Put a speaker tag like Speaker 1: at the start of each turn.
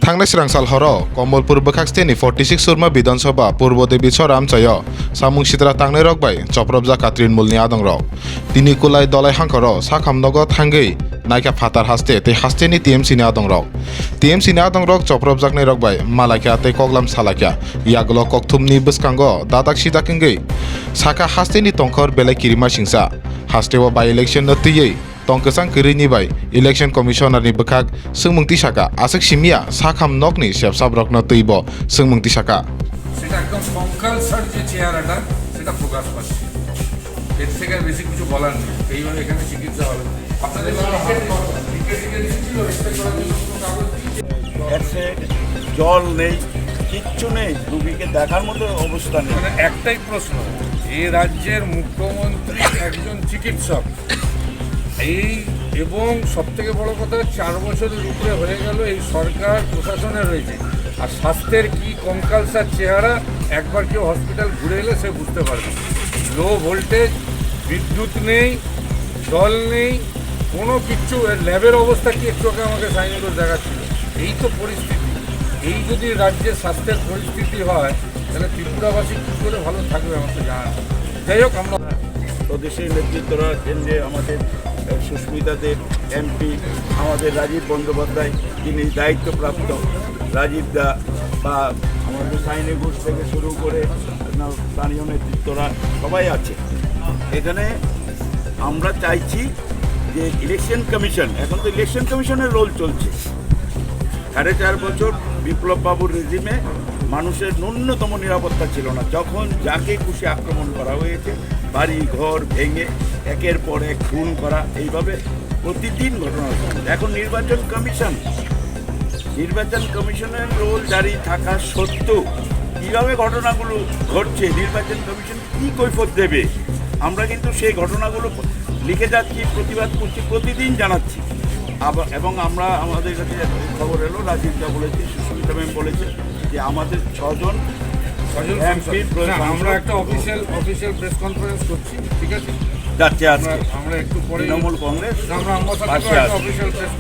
Speaker 1: थांनाय सिरांसाल हर कमलपुर बखाक्सटेनि 46 सुरमा विधानसभा पूर्वदेवी रामचय सामुं सिद्रा तांनाय रकबाय चप्रबजाखा तृणमूलनि आदंरक दिनै कुलाय दलाय हांखर साखामनग थांगै नायखा फातार हास्ते ते हास्तेनि टीएमसी नि आदंरक चप्रबजाकनाय रकबाय मालाख्या ते कगलाम सालाख्या यागल ककथुमनि बसकांग दादाक सिदाकिंगै साखा हास्तेनि तंखर बेलाय किरिमा सिंसा हास्तेव बाय इलेक्शन नतैयै तंकसां करिनि बाय इलेक्शन कमिशनार नि बखाक सोंमुंथि साका आसक सिमिया साखाम नकनि सेबसाब्रकनो तैब सोंमुंथि साका
Speaker 2: সেটা একদম কঙ্কালসার যে চেহারাটা সেটা প্রকাশ পাচ্ছে এর থেকে আর বেশি কিছু বলার নেই এইভাবে এখানে চিকিৎসা হবে আপনাদের
Speaker 3: জল নেই কিচ্ছু নেই রুগীকে দেখার মতো অবস্থা নেই
Speaker 2: মানে একটাই প্রশ্ন এই রাজ্যের মুখ্যমন্ত্রী একজন চিকিৎসক এই এবং সবথেকে বড় কথা 4 বছরের উপরে হয়ে গেল এই সরকার প্রশাসনে রয়েছে আর স্বাস্থ্যের কি কঙ্কালসার চেহারা একবার কেউ হসপিটাল ঘুরে এলে সে বুঝতে পারবে লো ভোল্টেজ বিদ্যুৎ নেই জল নেই কোনো কিচ্ছু ল্যাবের অবস্থা কি একটু আগে আমাকে সাইনবোর্ড দেখাচ্ছিল এই তো পরিস্থিতি এই যদি রাজ্যের স্বাস্থ্যের পরিস্থিতি হয় তাহলে ত্রিপুরাবাসী কী করে ভালো থাকবে আমার তো জানা নেই। যাই হোক আমরা
Speaker 3: স্বদেশী নেতৃত্বরা কেন্দ্রে আমাদের সুস্মিতা দেব এমপি আমাদের রাজীব বন্দ্যোপাধ্যায় যিনি দায়িত্বপ্রাপ্ত রাজীব দা বা আমাদের সাইনি ঘোষ থেকে শুরু করে স্থানীয় নেতৃত্বরা সবাই আছে এখানে আমরা চাইছি যে ইলেকশন কমিশন এখন তো ইলেকশন কমিশনের রোল চলছে 4.5 বছর বিপ্লব বাবুর রেজিমে মানুষের ন্যূনতম নিরাপত্তা ছিল না যখন যাকে খুশি আক্রমণ করা হয়েছে বাড়ি ঘর ভেঙে একের পর এক খুন করা এইভাবে প্রতিদিন ঘটনা হচ্ছে এখন নির্বাচন কমিশনের রোল জারি থাকা সত্ত্বেও কীভাবে ঘটনাগুলো ঘটছে নির্বাচন কমিশন কী কৈফিয়ত দেবে আমরা কিন্তু সেই ঘটনাগুলো লিখে যাচ্ছি প্রতিবাদ করছি প্রতিদিন জানাচ্ছি আবার এবং আমরা আমাদের কাছে খবর এলো রাজীব দা বলেছে সুস্মিতা ম্যাম বলেছে যে আমাদের 6 জন
Speaker 2: আমরা একটা অফিসিয়াল প্রেস কনফারেন্স করছি ঠিক আছে
Speaker 3: যাচ্ছে আজকে
Speaker 2: আমরা একটু পরে
Speaker 3: তৃণমূল কংগ্রেস
Speaker 2: আমরা অফিসিয়াল প্রেস